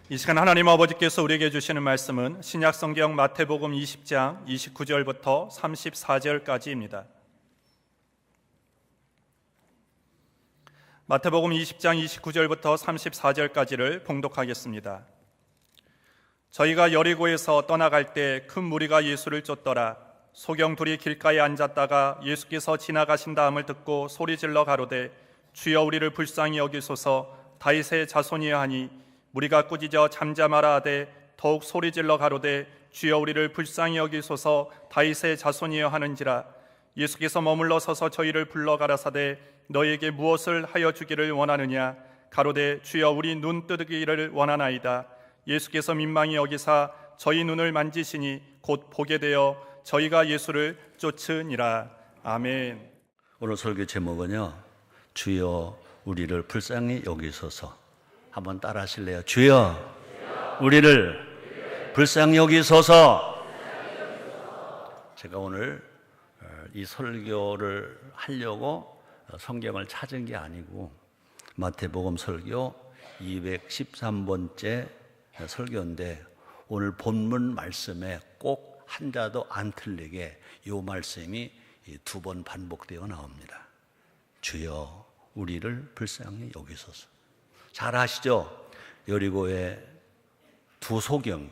이 시간 하나님 아버지께서 우리에게 주시는 말씀은 신약성경 마태복음 20장 29절부터 34절까지입니다. 마태복음 20장 29절부터 34절까지를 봉독하겠습니다. 저희가 여리고에서 떠나갈 때 큰 무리가 예수를 쫓더라. 소경 둘이 길가에 앉았다가 예수께서 지나가신 다음을 듣고 소리질러 가로되 주여 우리를 불쌍히 여기소서. 다윗의 자손이여 하니 무리가 꾸짖어 잠잠하라 하되 더욱 소리질러 가로되 주여 우리를 불쌍히 여기소서. 다윗의 자손이여 하는지라. 예수께서 머물러 서서 저희를 불러 가라사대 너희에게 무엇을 하여 주기를 원하느냐. 가로되 주여 우리 눈 뜨기를 원하나이다. 예수께서 민망히 여기사 저희 눈을 만지시니 곧 보게 되어 저희가 예수를 쫓으니라. 아멘. 오늘 설교 제목은요, 주여 우리를 불쌍히 여기소서. 한번 따라 하실래요? 주여 우리를 불쌍히 여기소서. 제가 오늘 이 설교를 하려고 성경을 찾은 게 아니고 마태복음 설교 213번째 설교인데 오늘 본문 말씀에 꼭 한자도 안 틀리게 이 말씀이 두 번 반복되어 나옵니다. 주여 우리를 불쌍히 여기소서. 잘 아시죠? 여리고의 두 소경,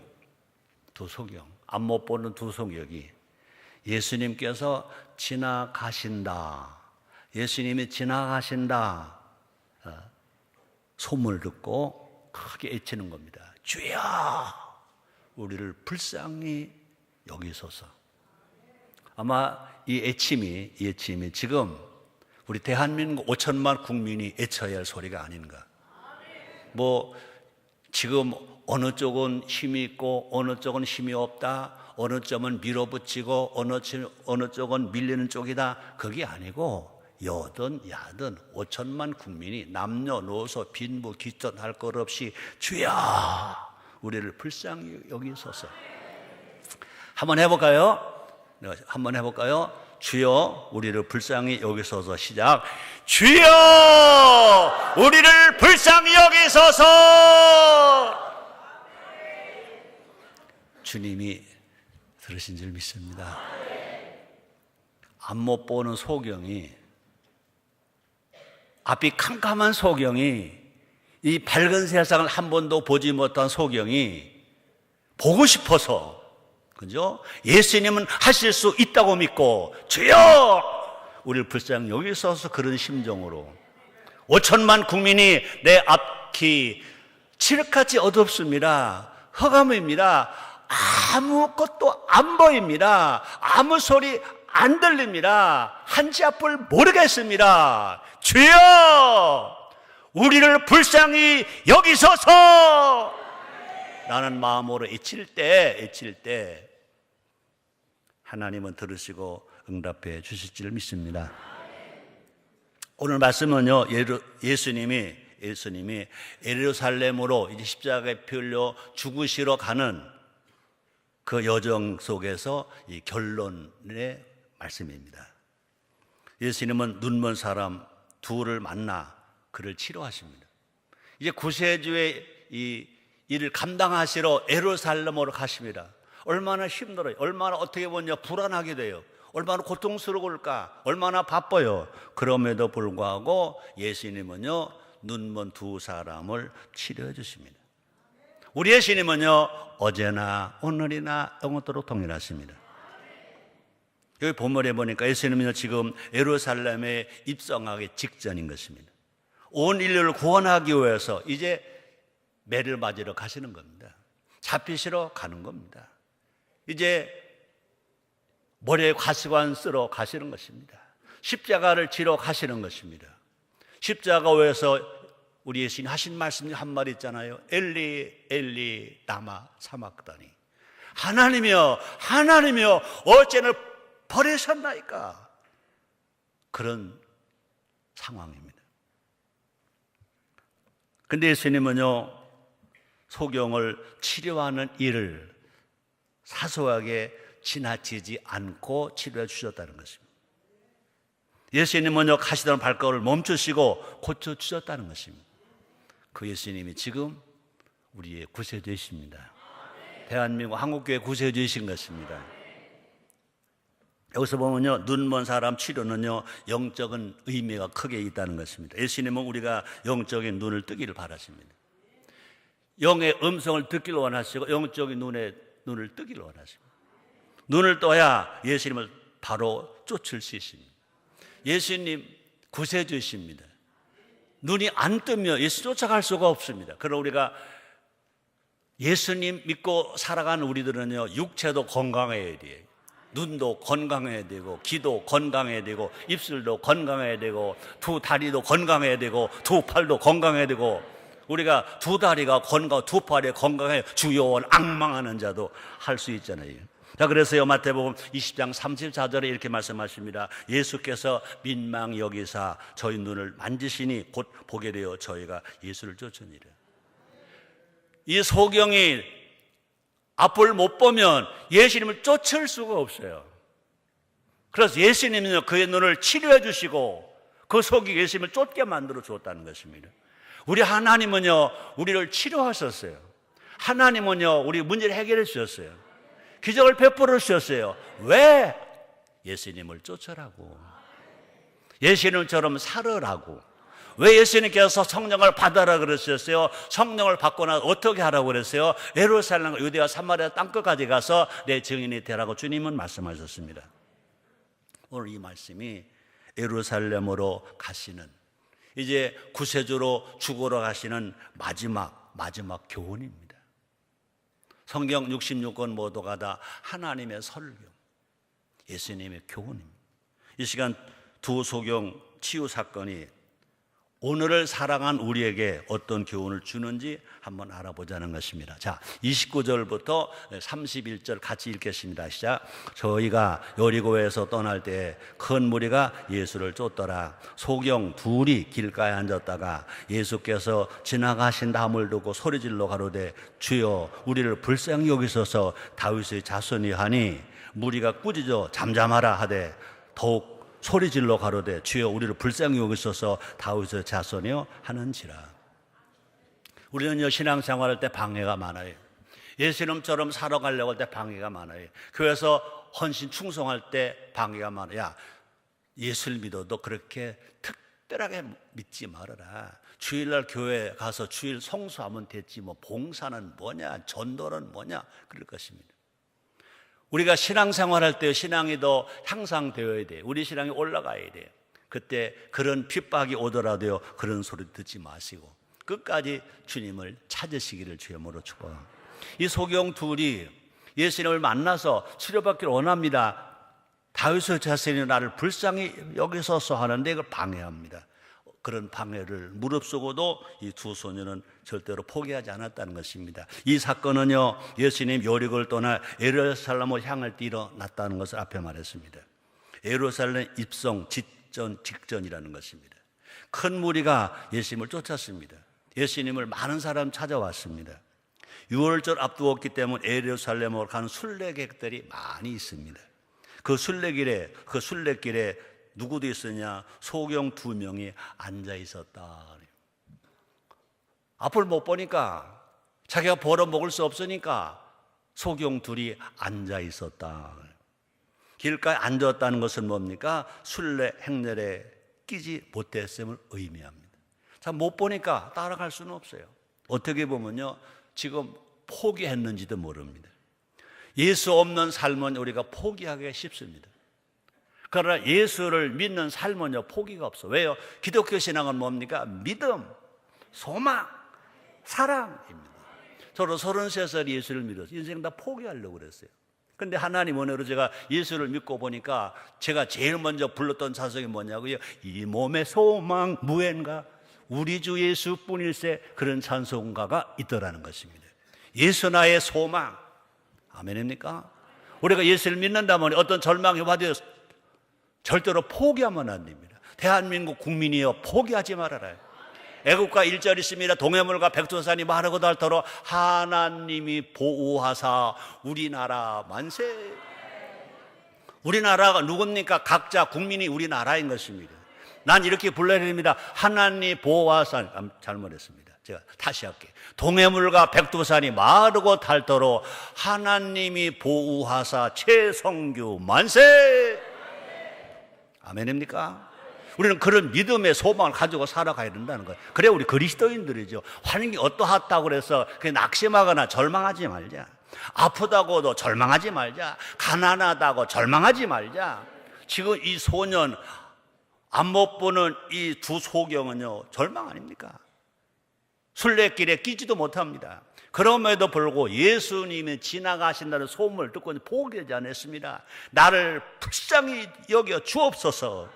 앞 못 보는 두 소경이 예수님께서 지나가신다, 예수님이 지나가신다 소문을 듣고 크게 외치는 겁니다. 주여 우리를 불쌍히 여기소서. 아마 이 외침이 지금 우리 대한민국 5천만 국민이 외쳐야 할 소리가 아닌가. 뭐 지금 어느 쪽은 힘이 있고 어느 쪽은 힘이 없다, 어느 쪽은 밀어붙이고 어느 쪽은 밀리는 쪽이다, 그게 아니고 여든 야든 5천만 국민이 남녀노소 빈부 귀천 할 것 없이 주여 우리를 불쌍히 여기소서. 한번 해볼까요? 주여 우리를 불쌍히 여기소서. 시작. 주여 우리를 불쌍히 여기소서. 주님이 들으신 줄 믿습니다. 앞 못 보는 소경이, 앞이 캄캄한 소경이, 이 밝은 세상을 한 번도 보지 못한 소경이 보고 싶어서, 그죠? 예수님은 하실 수 있다고 믿고 주여 우리를 불쌍히 여기소서, 그런 심정으로 5천만 국민이 내 앞이 칠흑같이 어둡습니다. 흑암입니다. 아무것도 안 보입니다. 아무 소리 안 들립니다. 한치 앞을 모르겠습니다. 주여 우리를 불쌍히 여기소서. 라는 마음으로 외칠 때 하나님은 들으시고 응답해 주실 줄 믿습니다. 오늘 말씀은요, 예수님이 예루살렘으로 이제 십자가에 피 흘려 죽으시러 가는 그 여정 속에서 이 결론의 말씀입니다. 예수님은 눈먼 사람 둘을 만나 그를 치료하십니다. 이제 구세주의 이 일을 감당하시러 예루살렘으로 가십니다. 얼마나 힘들어요. 얼마나 어떻게 보냐 불안하게 돼요. 얼마나 고통스러울까. 얼마나 바빠요. 그럼에도 불구하고 예수님은요 눈먼 두 사람을 치료해 주십니다. 우리 예수님은요 어제나 오늘이나 영원토록 동일하십니다. 여기 본문에 보니까 예수님은요 지금 예루살렘에 입성하기 직전인 것입니다. 온 인류를 구원하기 위해서 이제 매를 맞으러 가시는 겁니다. 잡히시러 가는 겁니다. 이제 머리에 가시관 쓰러 가시는 것입니다. 십자가를 지러 가시는 것입니다. 십자가 위에서 우리 예수님 하신 말씀 한 말 있잖아요. 엘리 엘리 라마 사막다니. 하나님이여 하나님이여 어째를 버리셨나이까. 그런 상황입니다. 근데 예수님은요 소경을 치료하는 일을 사소하게 지나치지 않고 치료해 주셨다는 것입니다. 예수님은요 가시던 발걸음을 멈추시고 고쳐주셨다는 것입니다. 그 예수님이 지금 우리의 구세주이십니다. 대한민국 한국교회 구세주이신 것입니다. 여기서 보면요, 눈먼 사람 치료는요, 영적인 의미가 크게 있다는 것입니다. 예수님은 우리가 영적인 눈을 뜨기를 바라십니다. 영의 음성을 듣기를 원하시고 영적인 눈을 뜨기를 원하십니다. 눈을 떠야 예수님을 바로 쫓을 수 있습니다. 예수님 구세주이십니다. 눈이 안 뜨면 예수 쫓아갈 수가 없습니다. 그러나 우리가 예수님 믿고 살아가는 우리들은요, 육체도 건강해야 돼요. 눈도 건강해야 되고, 귀도 건강해야 되고, 입술도 건강해야 되고, 두 다리도 건강해야 되고, 두 팔도 건강해야 되고, 우리가 두 다리가 건강, 두 팔이 건강해 주여원 악망하는 자도 할 수 있잖아요. 자, 그래서요, 마태복음 20장 34절에 이렇게 말씀하십니다. 예수께서 민망히 여기사 저희 눈을 만지시니 곧 보게 되어 저희가 예수를 쫓으니라. 이 소경이 앞을 못 보면 예수님을 쫓을 수가 없어요. 그래서 예수님은요, 그의 눈을 치료해 주시고 그 속이 예수님을 쫓게 만들어 주었다는 것입니다. 우리 하나님은요, 우리를 치료하셨어요. 하나님은요, 우리 문제를 해결해 주셨어요. 기적을 베풀어 주셨어요. 왜? 예수님을 쫓으라고. 예수님처럼 살으라고. 왜 예수님께서 성령을 받아라 그러셨어요? 성령을 받고 나서 어떻게 하라고 그랬어요? 예루살렘, 유대와 사마리아 땅끝까지 가서 내 증인이 되라고 주님은 말씀하셨습니다. 오늘 이 말씀이 예루살렘으로 가시는, 이제 구세주로 죽으러 가시는 마지막 교훈입니다. 성경 66권 모두가 다 하나님의 설교, 예수님의 교훈입니다. 이 시간 두 소경 치유 사건이 오늘을 살아간 우리에게 어떤 교훈을 주는지 한번 알아보자는 것입니다. 자, 29절부터 31절 같이 읽겠습니다. 시작. 저희가 여리고에서 떠날 때 큰 무리가 예수를 쫓더라. 소경 둘이 길가에 앉았다가 예수께서 지나가신 담을 두고 소리질러 가로되 주여 우리를 불쌍히 여기소서 다윗의 자손이 하니 무리가 꾸짖어 잠잠하라 하되 더욱 소리질러 가로되 주여 우리를 불쌍히 여기소서 다윗의 자손이여 하는지라. 우리는요, 신앙생활할 때 방해가 많아요. 예수님처럼 살아가려고 할 때 방해가 많아요. 교회에서 헌신 충성할 때 방해가 많아요. 야, 예수를 믿어도 그렇게 특별하게 믿지 말아라. 주일날 교회 가서 주일 성수하면 됐지 뭐 봉사는 뭐냐, 전도는 뭐냐 그럴 것입니다. 우리가 신앙생활할 때 신앙이 더 향상되어야 돼요. 우리 신앙이 올라가야 돼요. 그때 그런 핍박이 오더라도요, 그런 소리 듣지 마시고 끝까지 주님을 찾으시기를 주님으로 축복합니다. 이 소경 둘이 예수님을 만나서 치료받기를 원합니다. 다윗의 자손이 나를 불쌍히 여기소서 하는데 이걸 방해합니다. 그런 방해를 무릅쓰고도 이 두 소녀는 절대로 포기하지 않았다는 것입니다. 이 사건은요, 예수님 여리고를 떠나 예루살렘을 향할 때 일어났다는 것을 앞에 말했습니다. 예루살렘 입성 직전이라는 것입니다. 큰 무리가 예수님을 쫓았습니다. 예수님을 많은 사람 찾아왔습니다. 유월절 앞두었기 때문에 예루살렘으로 가는 순례객들이 많이 있습니다. 그 순례길에 누구도 있었냐? 소경 2명이 앉아 있었다. 앞을 못 보니까, 자기가 벌어 먹을 수 없으니까 소경 둘이 앉아 있었다. 길가에 앉았다는 것은 뭡니까? 순례 행렬에 끼지 못했음을 의미합니다. 자, 못 보니까 따라갈 수는 없어요. 어떻게 보면요, 지금 포기했는지도 모릅니다. 예수 없는 삶은 우리가 포기하기가 쉽습니다. 그러나 예수를 믿는 삶은요, 포기가 없어. 왜요? 기독교 신앙은 뭡니까? 믿음, 소망, 사랑입니다. 저도 33살에 예수를 믿었어요. 인생 다 포기하려고 그랬어요. 근데 하나님 은혜로 제가 예수를 믿고 보니까 제가 제일 먼저 불렀던 찬송이 뭐냐고요? 이 몸의 소망 무엔가 우리 주 예수뿐일세, 그런 찬송가가 있더라는 것입니다. 예수 나의 소망. 아멘입니까? 우리가 예수를 믿는다면 어떤 절망이 와도 절대로 포기하면 안 됩니다. 대한민국 국민이여, 포기하지 말아라. 애국가 1절 있습니다. 동해물과 백두산이 마르고 닳도록 하나님이 보호하사 우리나라 만세. 우리나라가 누굽니까? 각자 국민이 우리나라인 것입니다. 난 이렇게 불러야 됩니다. 하나님 보호하사, 잘못했습니다. 제가 다시 할게요. 동해물과 백두산이 마르고 닳도록 하나님이 보호하사 최성규 만세. 아멘입니까? 우리는 그런 믿음의 소망을 가지고 살아가야 된다는 거예요. 그래 우리 그리스도인들이죠. 환경이 어떠하다고 그래서 그냥 낙심하거나 절망하지 말자. 아프다고도 절망하지 말자. 가난하다고 절망하지 말자. 지금 이 소년 안 못 보는 이 두 소경은요 절망 아닙니까? 순례길에 끼지도 못합니다. 그럼에도 불구하고 예수님이 지나가신다는 소문을 듣고 포기하지 않았습니다. 나를 불쌍히 여겨 주옵소서.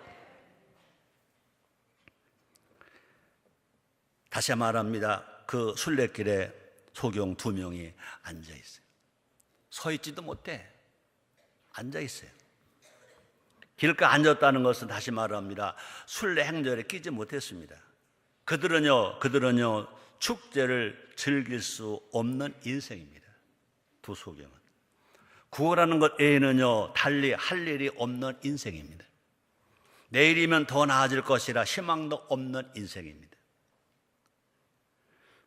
다시 말합니다. 그 순례길에 소경 2명이 앉아 있어요. 서 있지도 못해. 앉아 있어요. 길가 앉았다는 것은 다시 말합니다. 순례 행렬에 끼지 못했습니다. 그들은요 축제를 즐길 수 없는 인생입니다. 두 소경은. 구원하는 것 외에는요 달리 할 일이 없는 인생입니다. 내일이면 더 나아질 것이라 희망도 없는 인생입니다.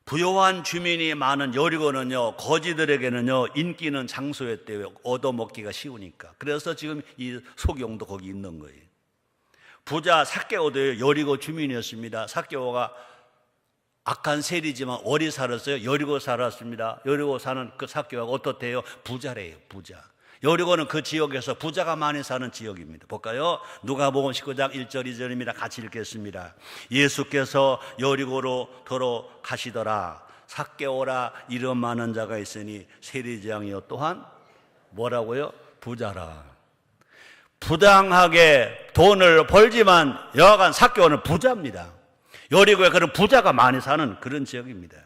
부요한 주민이 많은 여리고는요 거지들에게는요 인기 있는 장소였대요. 얻어먹기가 쉬우니까. 그래서 지금 이 소경도 거기 있는 거예요. 부자 삭개오도 여리고 주민이었습니다. 삭개오가 악한 세리지만 오래 살았어요. 여리고 살았습니다. 여리고 사는 그 삭개오가 어떻대요? 부자래요. 부자. 여리고는 그 지역에서 부자가 많이 사는 지역입니다. 볼까요? 누가복음 19장 1절 2절입니다. 같이 읽겠습니다. 예수께서 여리고로 들어가시더라. 삭개오라 이름 많은 자가 있으니 세리장이요 또한 뭐라고요? 부자라. 부당하게 돈을 벌지만 여하간 삭개오는 부자입니다. 여리고에 그런 부자가 많이 사는 그런 지역입니다.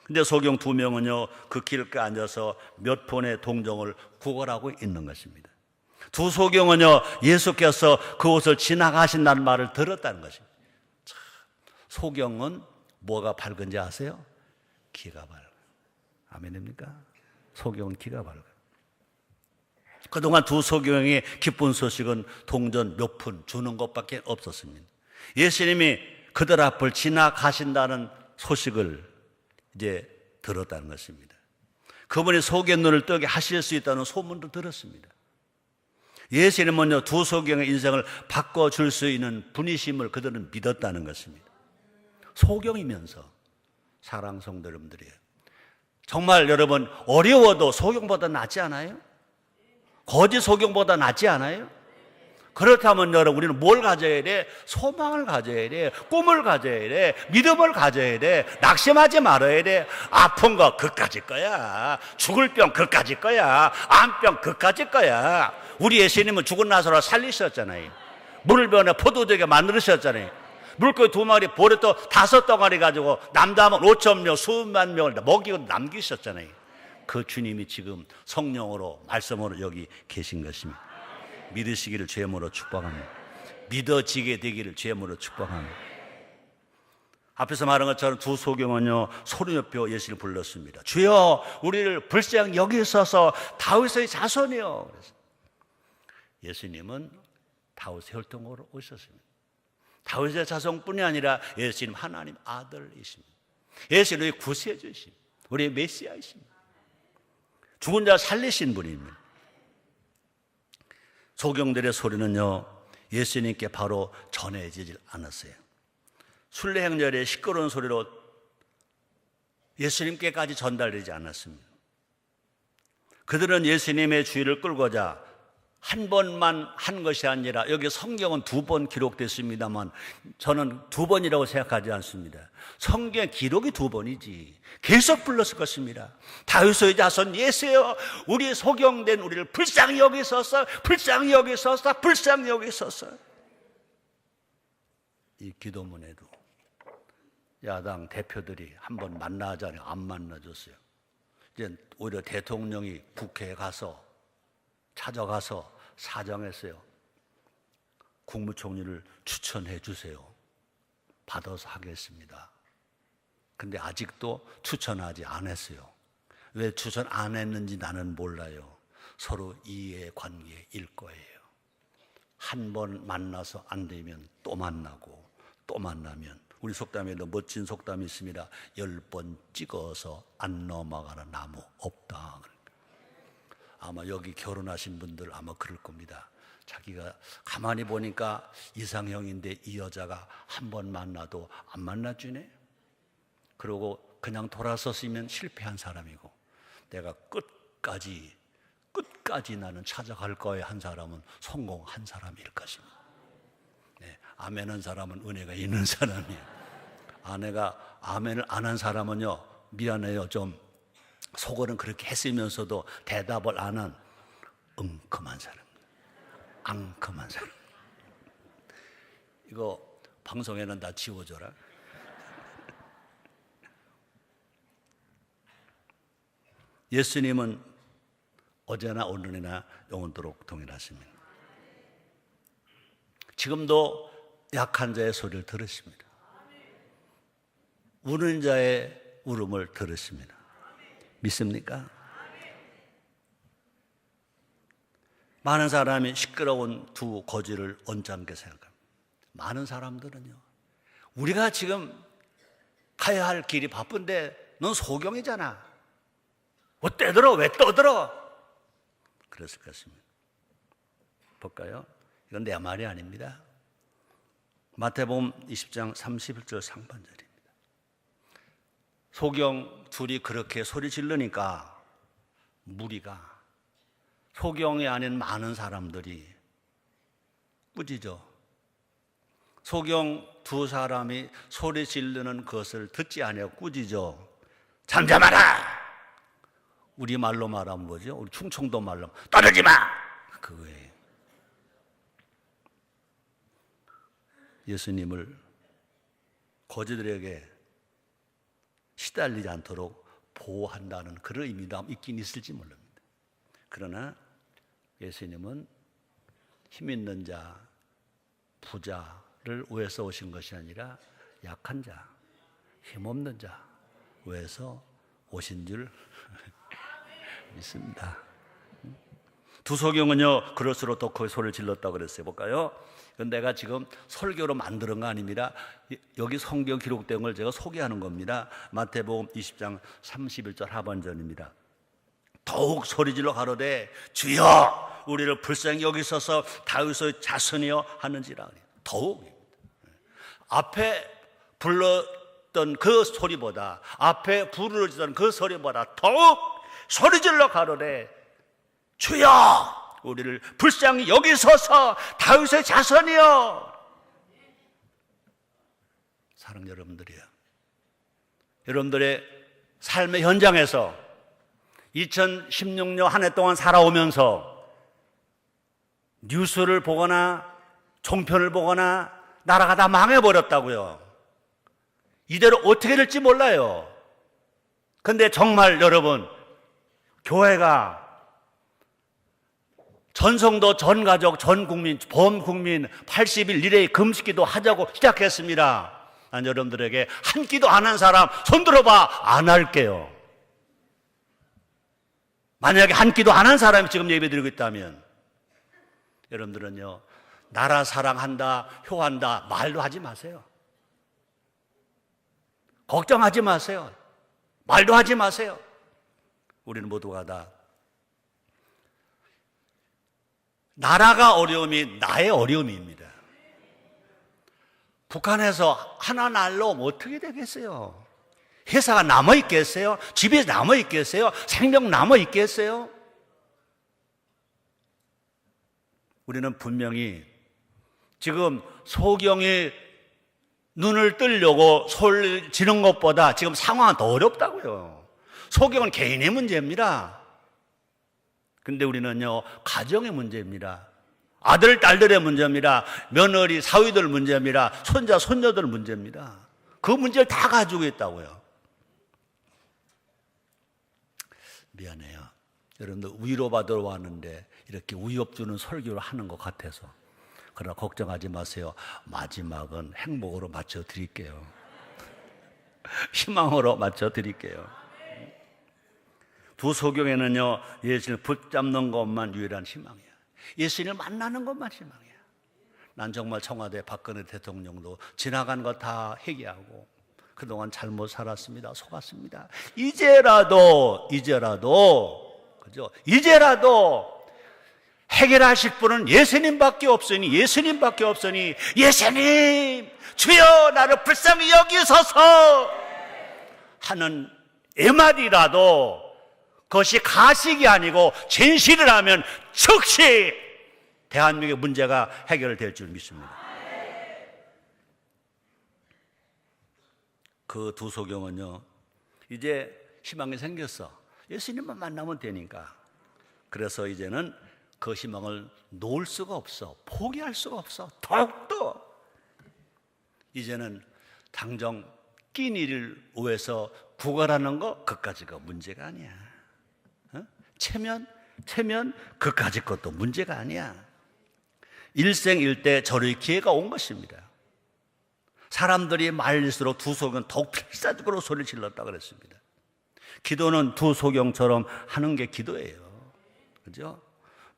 근데 소경 2명은요 그 길가에 앉아서 몇 폰의 동정을 구걸하고 있는 것입니다. 두 소경은요 예수께서 그곳을 지나가신다는 말을 들었다는 것입니다. 참, 소경은 뭐가 밝은지 아세요? 기가 밝아요. 아멘입니까? 소경은 기가 밝아요. 그동안 두 소경의 기쁜 소식은 동전 몇 푼 주는 것밖에 없었습니다. 예수님이 그들 앞을 지나가신다는 소식을 이제 들었다는 것입니다. 그분이 속의 눈을 뜨게 하실 수 있다는 소문도 들었습니다. 예수님은요 두 소경의 인생을 바꿔줄 수 있는 분이심을 그들은 믿었다는 것입니다. 소경이면서 사랑 성도 여러분들이에요. 정말 여러분 어려워도 소경보다 낫지 않아요? 거짓 소경보다 낫지 않아요? 그렇다면 여러분 우리는 뭘 가져야 돼? 소망을 가져야 돼. 꿈을 가져야 돼. 믿음을 가져야 돼. 낙심하지 말아야 돼. 아픈 거 그까짓 거야. 죽을 병 그까짓 거야. 암병 그까짓 거야. 우리 예수님은 죽은 나사로를 살리셨잖아요. 물을 변해 포도주게 만드셨잖아요. 물고기 2마리 보리또 5덩어리 가지고 남자하면 5,000명 수만 명을 먹이고 남기셨잖아요. 그 주님이 지금 성령으로 말씀으로 여기 계신 것입니다. 믿으시기를 주님으로 축복합니다. 믿어지게 되기를 주님으로 축복합니다. 앞에서 말한 것처럼 두 소경은요 소리 높여 예수를 불렀습니다. 주여 우리를 불쌍히 여기소서 다윗의 자손이요. 그래서 예수님은 다윗의 혈통으로 오셨습니다. 다윗의 자손뿐이 아니라 예수님 하나님 아들이십니다. 예수님이 구세주이십니다. 우리의 메시아이십니다. 죽은 자 살리신 분입니다. 소경들의 소리는요 예수님께 바로 전해지질 않았어요. 순례 행렬의 시끄러운 소리로 예수님께까지 전달되지 않았습니다. 그들은 예수님의 주의를 끌고자 한 번만 한 것이 아니라 여기 성경은 2번 기록됐습니다만 저는 2번이라고 생각하지 않습니다. 성경 기록이 2번이지 계속 불렀을 것입니다. 다윗의 자손 예수여 우리 소경된 우리를 불쌍히 여기소서 불쌍히 여기소서 불쌍히 여기소서. 이 기도문에도 야당 대표들이 한번 만나자니 안 만나줬어요. 이제 오히려 대통령이 국회에 가서 찾아가서 사정했어요. 국무총리를 추천해 주세요. 받아서 하겠습니다. 근데 아직도 추천하지 않았어요. 왜 추천 안 했는지 나는 몰라요. 서로 이해관계일 거예요. 한 번 만나서 안 되면 또 만나고 또 만나면 우리 속담에도 멋진 속담이 있습니다. 10번 찍어서 안 넘어가는 나무 없다. 아마 여기 결혼하신 분들 아마 그럴 겁니다. 자기가 가만히 보니까 이상형인데 이 여자가 한 번 만나도 안 만나주네. 그러고 그냥 돌아섰으면 실패한 사람이고, 내가 끝까지 나는 찾아갈 거에 한 사람은 성공한 사람일 것입니다. 네, 아멘한 사람은 은혜가 있는 사람이에요. 아내가 아멘을 안 한 사람은요, 미안해요, 좀 속어는 그렇게 했으면서도 대답을 안 한 엉큼한 사람, 앙큼한 사람. 이거 방송에는 다 지워줘라. 예수님은 어제나 오늘이나 영원토록 동일하십니다. 지금도 약한 자의 소리를 들으십니다. 우는 자의 울음을 들으십니다. 믿습니까? 많은 사람이 시끄러운 두 거지를 언짢게 생각합니다. 많은 사람들은요, 우리가 지금 가야 할 길이 바쁜데 넌 소경이잖아. 왜 떠들어? 왜 떠들어? 그랬을 것입니다. 볼까요? 이건 내 말이 아닙니다. 마태복음 20장 31절 상반절입니다. 소경 둘이 그렇게 소리 지르니까 무리가, 소경이 아닌 많은 사람들이 꾸짖어. 소경 두 사람이 소리 지르는 것을 듣지 아니하고 꾸짖어. 잠잠하라! 우리 말로 말하면 뭐죠? 우리 충청도 말로 떠들지 마! 그거예요. 예수님을 거지들에게 시달리지 않도록 보호한다는 그런 의미도 있긴 있을지 모릅니다. 그러나 예수님은 힘 있는 자, 부자를 위해서 오신 것이 아니라 약한 자, 힘없는 자 위해서 오신 줄 믿습니다. 두 소경은요, 그럴수록 더 큰 소리를 질렀다고 그랬어요. 볼까요? 이건 내가 지금 설교로 만드는 거 아닙니다. 여기 성경 기록된 걸 제가 소개하는 겁니다. 마태복음 20장 31절 하반절입니다. 더욱 소리질러 가로되 주여 우리를 불쌍히 여기소서 다윗의 자손이여 하는지라. 더욱 앞에 불렀던 그 소리보다, 앞에 부르짖던 그 소리보다 더욱 소리질러 가로되 주여 우리를 불쌍히 여기소서 다윗의 자손이여. 사랑하는 여러분들이요, 여러분들의 삶의 현장에서 2016년 한 해 동안 살아오면서 뉴스를 보거나 종편을 보거나 나라가 다 망해버렸다고요. 이대로 어떻게 될지 몰라요. 근데 정말 여러분, 교회가 전 성도, 전 가족, 전 국민, 범국민 80일 리레이 금식기도 하자고 시작했습니다. 난 여러분들에게 한 끼도 안 한 사람 손 들어봐. 안 할게요. 만약에 한 끼도 안 한 사람이 지금 예배드리고 있다면 여러분들은요, 나라 사랑한다, 효한다 말도 하지 마세요. 걱정하지 마세요. 말도 하지 마세요. 우리는 모두가 다 나라가 어려움이 나의 어려움입니다. 북한에서 하나 날로 어떻게 되겠어요? 회사가 남아있겠어요? 집에 남아있겠어요? 생명 남아있겠어요? 우리는 분명히 지금 소경이 눈을 뜨려고 소리를 지르는 것보다 지금 상황은 더 어렵다고요. 소경은 개인의 문제입니다. 근데 우리는요, 가정의 문제입니다. 아들, 딸들의 문제입니다. 며느리, 사위들 문제입니다. 손자, 손녀들 문제입니다. 그 문제를 다 가지고 있다고요. 미안해요. 여러분들 위로받으러 왔는데 이렇게 위협 주는 설교를 하는 것 같아서. 그러나 걱정하지 마세요. 마지막은 행복으로 맞춰드릴게요. 희망으로 맞춰드릴게요. 두 소경에는요, 예수님을 붙잡는 것만 유일한 희망이야. 예수님을 만나는 것만 희망이야. 난 정말 청와대 박근혜 대통령도 지나간 거 다 회개하고 그동안 잘못 살았습니다. 속았습니다. 이제라도 그죠? 이제라도 해결하실 분은 예수님밖에 없으니 예수님 주여 나를 불쌍히 여기소서 하는 애말이라도 그것이 가식이 아니고 진실이라면 즉시 대한민국의 문제가 해결될 줄 믿습니다. 그 두 소경은요, 이제 희망이 생겼어. 예수님만 만나면 되니까. 그래서 이제는 그 희망을 놓을 수가 없어. 포기할 수가 없어. 더욱더 이제는 당장 끼니를 위해서 구걸하는 거 그까지가 문제가 아니야. 체면 그까지 것도 문제가 아니야. 일생일대 저럴 기회가 온 것입니다. 사람들이 말릴수록 두 소경은 더욱 필사적으로 소리를 질렀다 그랬습니다. 기도는 두 소경처럼 하는 게 기도예요. 그죠?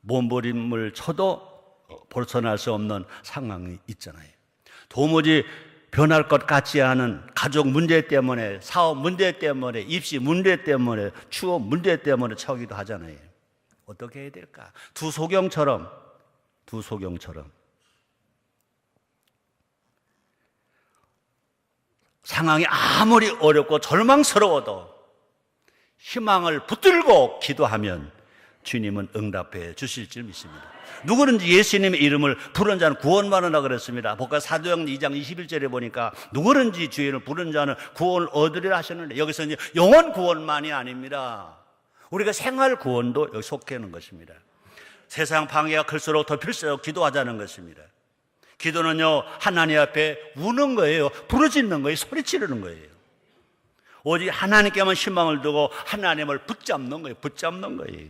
몸부림을 쳐도 벗어날 수 없는 상황이 있잖아요. 도무지 변할 것 같지 않은 가족 문제 때문에, 사업 문제 때문에, 입시 문제 때문에, 취업 문제 때문에 처하기도 하잖아요. 어떻게 해야 될까? 두 소경처럼 상황이 아무리 어렵고 절망스러워도 희망을 붙들고 기도하면 주님은 응답해 주실 줄 믿습니다. 누구든지 예수님의 이름을 부른 자는 구원 받으라 그랬습니다. 복가 사도행 2장 21절에 보니까 누구든지 주의 이름을 부른 자는 구원을 얻으리라 하셨는데, 여기서 이제 영혼 구원만이 아닙니다. 우리가 생활 구원도 여기 속해 있는 것입니다. 세상 방해가 클수록 더 필수로 기도하자는 것입니다. 기도는요, 하나님 앞에 우는 거예요. 부르짖는 거예요. 소리 지르는 거예요. 오직 하나님께만 희망을 두고 하나님을 붙잡는 거예요.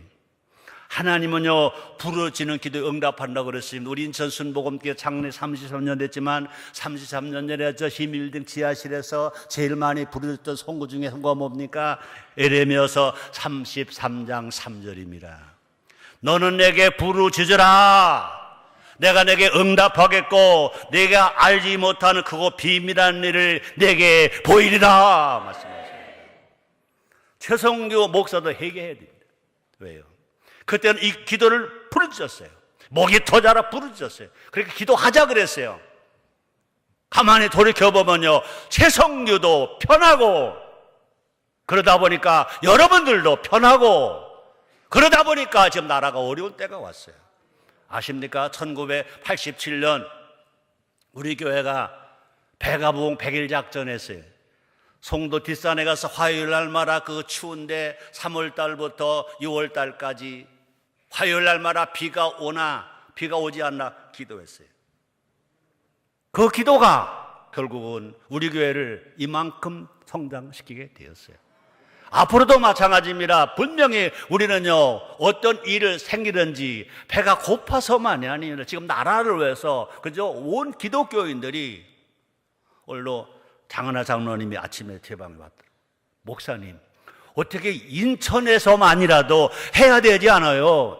하나님은요, 부르짖는 기도에 응답한다고 그랬습니다. 우리 인천 순복음교회 창립 33년 됐지만 33년 전에 저 힘일등 지하실에서 제일 많이 부르짖던 송구 중에 송구가 뭡니까? 에레미야서 33장 3절입니다. 너는 내게 부르짖으라. 내가 내게 응답하겠고 내가 알지 못하는 크고 비밀한 일을 내게 보이리라 말씀하세요. 최성규 목사도 회개해야 됩니다. 왜요? 그때는 이 기도를 부르짖었어요. 목이 터져라 부르짖었어요. 그렇게 기도하자 그랬어요. 가만히 돌이켜보면요, 최성규도 편하고, 그러다 보니까 여러분들도 편하고, 그러다 보니까 지금 나라가 어려운 때가 왔어요. 아십니까? 1987년 우리 교회가 배가부흥 100일 작전했어요. 송도 뒷산에 가서 화요일 날마다 그 추운데 3월 달부터 6월 달까지 화요일 날마다 비가 오나 비가 오지 않나 기도했어요. 그 기도가 결국은 우리 교회를 이만큼 성장시키게 되었어요. 앞으로도 마찬가지입니다. 분명히 우리는요, 어떤 일을 생기든지 배가 고파서만이 아니라 지금 나라를 위해서, 그죠? 온 기독교인들이 오늘도 장하나 장로님이 아침에 제 방에 왔더라고요. 목사님, 어떻게 인천에서만이라도 해야 되지 않아요?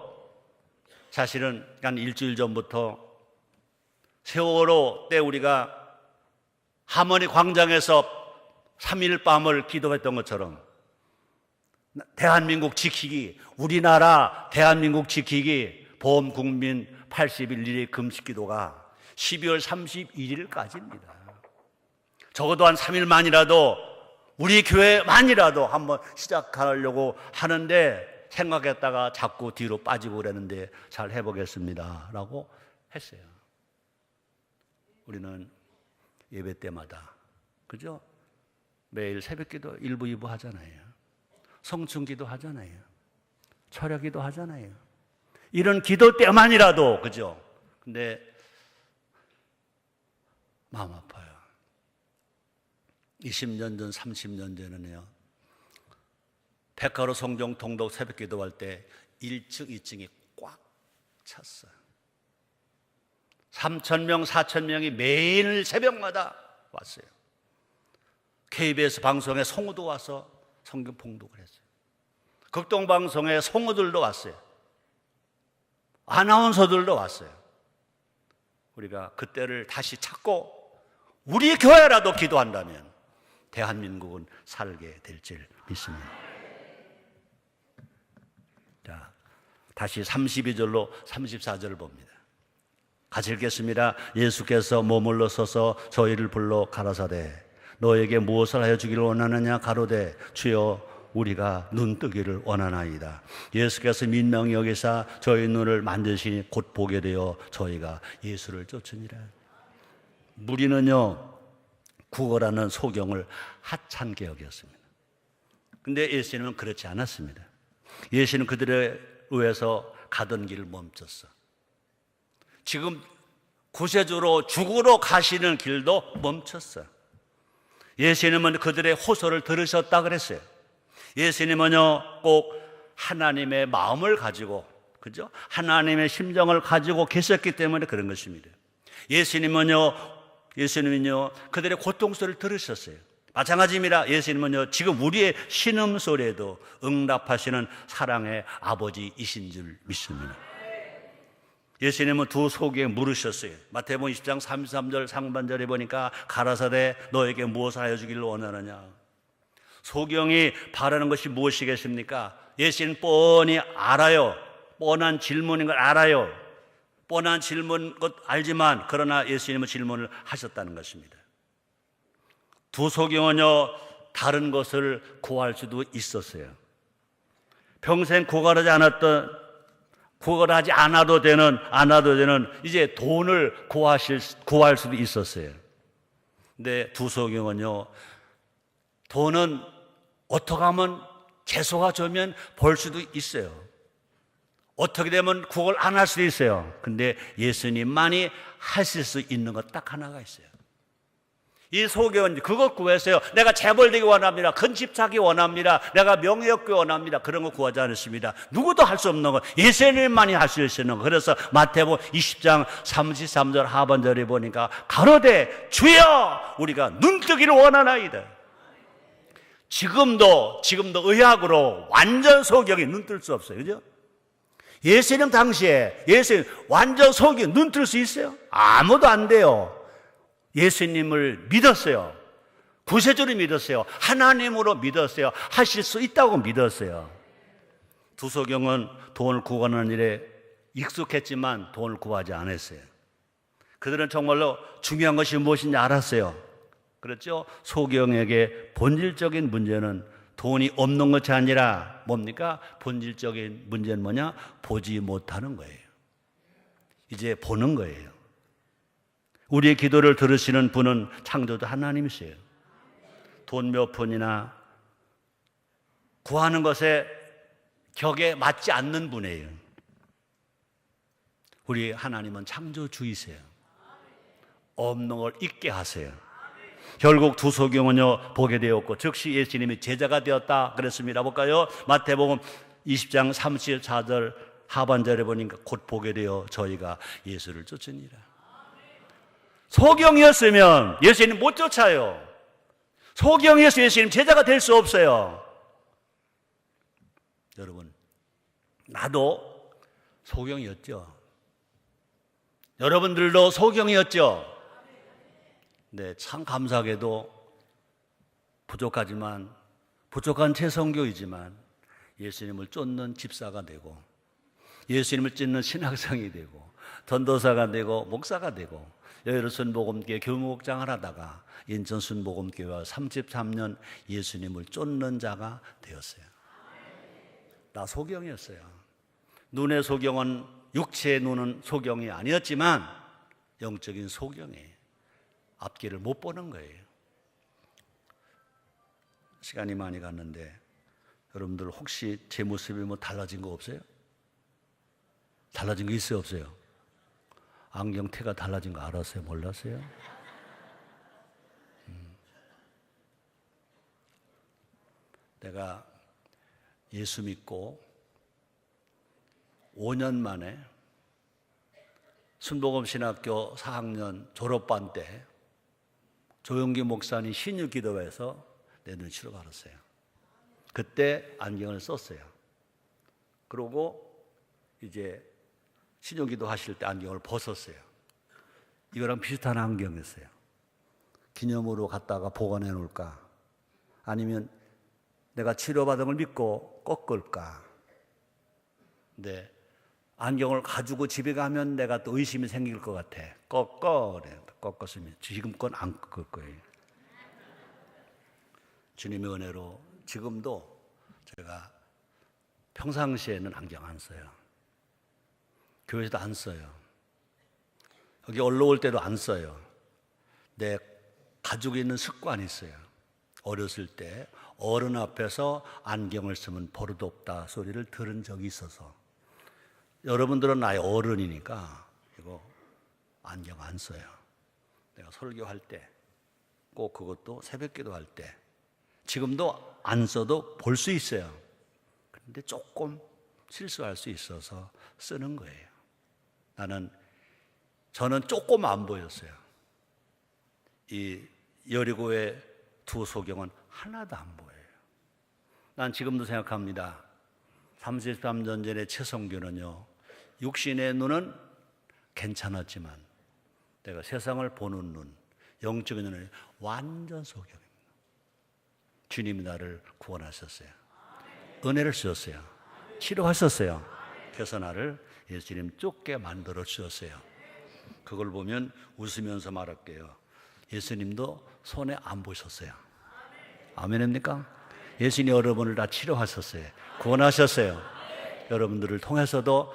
사실은 한 일주일 전부터 세월호 때 우리가 하모니 광장에서 3일 밤을 기도했던 것처럼 대한민국 지키기, 우리나라 대한민국 지키기 보험 국민 80일 1일 금식 기도가 12월 31일까지입니다. 적어도 한 3일만이라도 우리 교회만이라도 한번 시작하려고 하는데 생각했다가 자꾸 뒤로 빠지고 그랬는데 잘 해보겠습니다 라고 했어요. 우리는 예배 때마다, 그죠? 매일 새벽기도 1부 2부 하잖아요. 성춘기도 하잖아요. 철야기도 하잖아요. 이런 기도 때만이라도, 그죠? 근데 마음 아파요. 20년 전, 30년 전에는요, 백화로 성정 통독 새벽 기도할 때 1층, 2층이 꽉 찼어요. 3,000명, 4,000명이 매일 새벽마다 왔어요. KBS 방송에 성우도 와서 성경 봉독을 했어요. 극동방송에 성우들도 왔어요. 아나운서들도 왔어요. 우리가 그때를 다시 찾고 우리 교회라도 기도한다면 대한민국은 살게 될 줄 믿습니다. 자, 다시 32절로 34절을 봅니다. 같이 읽겠습니다. 예수께서 머물러 서서 저희를 불러 가라사대 너에게 무엇을 하여 주기를 원하느냐 가로되 주여 우리가 눈뜨기를 원하나이다. 예수께서 민명히 여기사 저희 눈을 만드시니 곧 보게 되어 저희가 예수를 쫓으니라. 무리는요 구걸하는 소경을 하찮게 여겼습니다. 근데 예수님은 그렇지 않았습니다. 예수는 그들에 의해서 가던 길을 멈췄어. 지금 구세주로 죽으러 가시는 길도 멈췄어. 예수님은 그들의 호소를 들으셨다 그랬어요. 예수님은요 꼭 하나님의 마음을 가지고, 그죠? 하나님의 심정을 가지고 계셨기 때문에 그런 것입니다. 예수님은요 그들의 고통소리를 들으셨어요. 마찬가지입니다. 예수님은요 지금 우리의 신음소리에도 응답하시는 사랑의 아버지이신 줄 믿습니다. 예수님은 두 소경에 물으셨어요. 마태복음 20장 33절 상반절에 보니까 가라사대 너에게 무엇을 하여 주기를 원하느냐. 소경이 바라는 것이 무엇이겠습니까? 예수님 뻔히 알아요. 뻔한 질문인 걸 알아요. 뻔한 질문인 것 알지만 그러나 예수님은 질문을 하셨다는 것입니다. 두 소경은요 다른 것을 구할 수도 있었어요. 평생 구걸하지 않아도 되는 이제 돈을 구할 수도 있었어요. 근데 두 소경은요 돈은 어떻게 하면 재소가 되면 벌 수도 있어요. 어떻게 되면 구걸 안 할 수도 있어요. 근데 예수님만이 하실 수 있는 것 딱 하나가 있어요. 이 소경은 그것 구했어요. 내가 재벌되기 원합니다. 큰 집 사기 원합니다. 내가 명예 얻기 원합니다. 그런 거 구하지 않았습니다. 누구도 할 수 없는 거, 예수님만이 할 수 있는 거. 그래서 마태복음 20장 33절 하반절에 보니까 가로되 주여 우리가 눈뜨기를 원하나이다. 지금도 의학으로 완전 소경이 눈뜰 수 없어요. 그죠? 예수님 당시에 예수님 완전 소경이 눈뜰 수 있어요? 아무도 안 돼요. 예수님을 믿었어요. 구세주를 믿었어요. 하나님으로 믿었어요. 하실 수 있다고 믿었어요. 두 소경은 돈을 구하는 일에 익숙했지만 돈을 구하지 않았어요. 그들은 정말로 중요한 것이 무엇인지 알았어요. 그렇죠? 소경에게 본질적인 문제는 돈이 없는 것이 아니라 뭡니까? 본질적인 문제는 뭐냐? 보지 못하는 거예요. 이제 보는 거예요. 우리의 기도를 들으시는 분은 창조주 하나님이세요. 돈 몇 푼이나 구하는 것에 격에 맞지 않는 분이에요. 우리 하나님은 창조주이세요. 없는 걸 있게 하세요. 결국 두 소경은요 보게 되었고 즉시 예수님이 제자가 되었다 그랬습니다. 볼까요? 마태복음 20장 34절 하반절에 보니까 곧 보게 되어 저희가 예수를 쫓으니라. 소경이었으면 예수님 못 쫓아요. 소경이었으면 예수님 제자가 될 수 없어요. 여러분, 나도 소경이었죠. 여러분들도 소경이었죠. 네, 참 감사하게도 부족한 제 성교이지만 예수님을 쫓는 집사가 되고 예수님을 쫓는 신학생이 되고 전도사가 되고 목사가 되고 여의도 순복음교회 교무국장을 하다가 인천 순복음교회와 33년 예수님을 쫓는 자가 되었어요. 나 소경이었어요. 눈의 소경은 육체의 눈은 소경이 아니었지만 영적인 소경이에요. 앞길을 못 보는 거예요. 시간이 많이 갔는데 여러분들 혹시 제 모습이 뭐 달라진 거 없어요? 달라진 거 있어요, 없어요? 안경테가 달라진 거 알았어요? 몰랐어요? 내가 예수 믿고 5년 만에 순복음신학교 4학년 졸업반 때 조용기 목사님 신유기도회에서 내 눈을 치러 가렸어요. 그때 안경을 썼어요. 그러고 이제 신유기도 하실 때 안경을 벗었어요. 이거랑 비슷한 안경이었어요. 기념으로 갖다가 보관해 놓을까? 아니면 내가 치료받은 걸 믿고 꺾을까? 근데 안경을 가지고 집에 가면 내가 또 의심이 생길 것 같아. 꺾어. 꺾었으면 지금껏 안 꺾을 거예요. 주님의 은혜로 지금도 제가 평상시에는 안경 안 써요. 교회에서도 안 써요. 여기 올라올 때도 안 써요. 내 가지고 있는 습관이 있어요. 어렸을 때 어른 앞에서 안경을 쓰면 버릇없다 소리를 들은 적이 있어서, 여러분들은 나의 어른이니까 이거 안경 안 써요. 내가 설교할 때 꼭, 그것도 새벽기도 할 때, 지금도 안 써도 볼 수 있어요. 그런데 조금 실수할 수 있어서 쓰는 거예요. 저는 조금 안 보였어요. 이 여리고의 두 소경은 하나도 안 보여요. 난 지금도 생각합니다. 33년 전에 최성규는요, 육신의 눈은 괜찮았지만 내가 세상을 보는 눈, 영적인 눈은 완전 소경입니다. 주님이 나를 구원하셨어요. 은혜를 주셨어요. 치료하셨어요. 그래서 나를 예수님 쫓게 만들어 주셨어요. 그걸 보면 웃으면서 말할게요. 예수님도 손에 안 보셨어요. 아멘입니까? 예수님이 여러분을 다 치료하셨어요. 구원하셨어요. 여러분들을 통해서도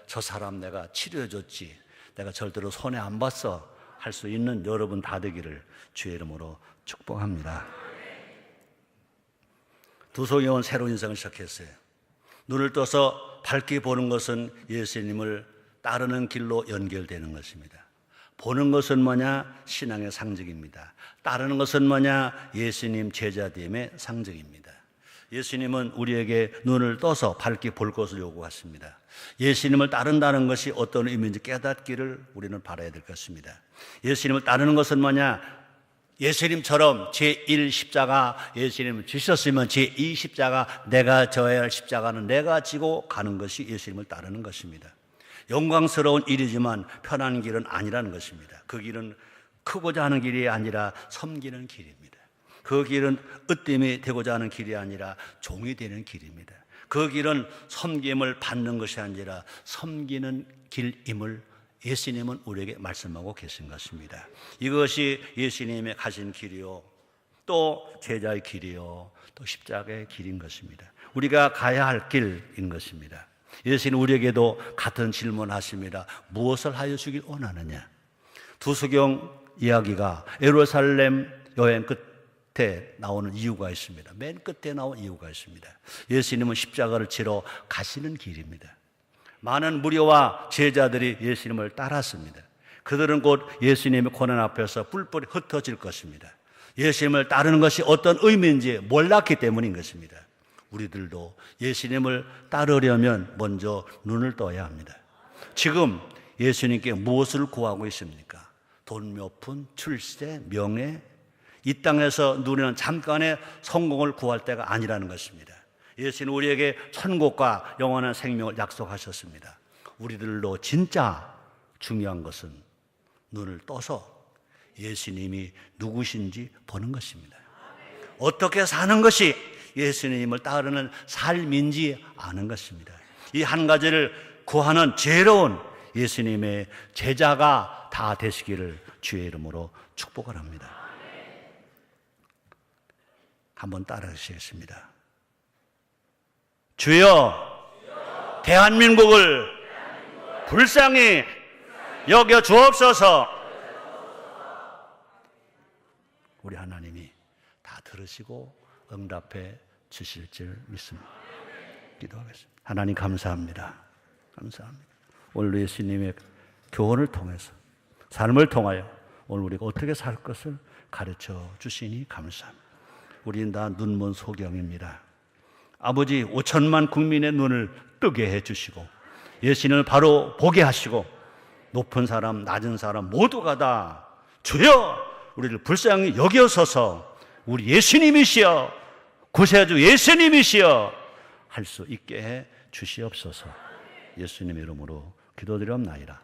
저 사람 내가 치료해줬지, 내가 절대로 손에 안 봤어 할 수 있는 여러분 다 되기를 주의 이름으로 축복합니다. 두 소경은 새로운 인생을 시작했어요. 눈을 떠서 밝게 보는 것은 예수님을 따르는 길로 연결되는 것입니다. 보는 것은 뭐냐? 신앙의 상징입니다. 따르는 것은 뭐냐? 예수님 제자됨의 상징입니다. 예수님은 우리에게 눈을 떠서 밝게 볼 것을 요구하십니다. 예수님을 따른다는 것이 어떤 의미인지 깨닫기를 우리는 바라야 될 것입니다. 예수님을 따르는 것은 뭐냐? 예수님처럼 제1 십자가 예수님을 지셨으면 제2 십자가, 내가 져야 할 십자가는 내가 지고 가는 것이 예수님을 따르는 것입니다. 영광스러운 일이지만 편한 길은 아니라는 것입니다. 그 길은 크고자 하는 길이 아니라 섬기는 길입니다. 그 길은 으뜸이 되고자 하는 길이 아니라 종이 되는 길입니다. 그 길은 섬김을 받는 것이 아니라 섬기는 길임을 예수님은 우리에게 말씀하고 계신 것입니다. 이것이 예수님의 가신 길이요, 또 제자의 길이요, 또 십자가의 길인 것입니다. 우리가 가야 할 길인 것입니다. 예수님 우리에게도 같은 질문하십니다. 무엇을 하여 주길 원하느냐? 두 소경 이야기가 예루살렘 여행 끝에 나오는 이유가 있습니다. 맨 끝에 나온 이유가 있습니다. 예수님은 십자가를 지러 가시는 길입니다. 많은 무리와 제자들이 예수님을 따랐습니다. 그들은 곧 예수님의 고난 앞에서 뿔뿔이 흩어질 것입니다. 예수님을 따르는 것이 어떤 의미인지 몰랐기 때문인 것입니다. 우리들도 예수님을 따르려면 먼저 눈을 떠야 합니다. 지금 예수님께 무엇을 구하고 있습니까? 돈 몇 푼, 출세, 명예? 이 땅에서 누리는 잠깐의 성공을 구할 때가 아니라는 것입니다. 예수는 우리에게 천국과 영원한 생명을 약속하셨습니다. 우리들로 진짜 중요한 것은 눈을 떠서 예수님이 누구신지 보는 것입니다. 어떻게 사는 것이 예수님을 따르는 삶인지 아는 것입니다. 이 한 가지를 구하는 지혜로운 예수님의 제자가 다 되시기를 주의 이름으로 축복을 합니다. 한번 따라하시겠습니다. 주여, 대한민국을 불쌍히 여겨 주옵소서. 우리 하나님이 다 들으시고 응답해 주실 줄 믿습니다. 기도하겠습니다. 하나님 감사합니다. 감사합니다. 오늘 예수님의 교훈을 통해서, 삶을 통하여 오늘 우리가 어떻게 살 것을 가르쳐 주시니 감사합니다. 우리는 다 눈먼 소경입니다. 아버지, 5천만 국민의 눈을 뜨게 해주시고 예수님을 바로 보게 하시고 높은 사람, 낮은 사람 모두가 다 주여 우리를 불쌍히 여겨서서 우리 예수님이시여, 구세주 예수님이시여 할 수 있게 해 주시옵소서. 예수님의 이름으로 기도드리옵나이다.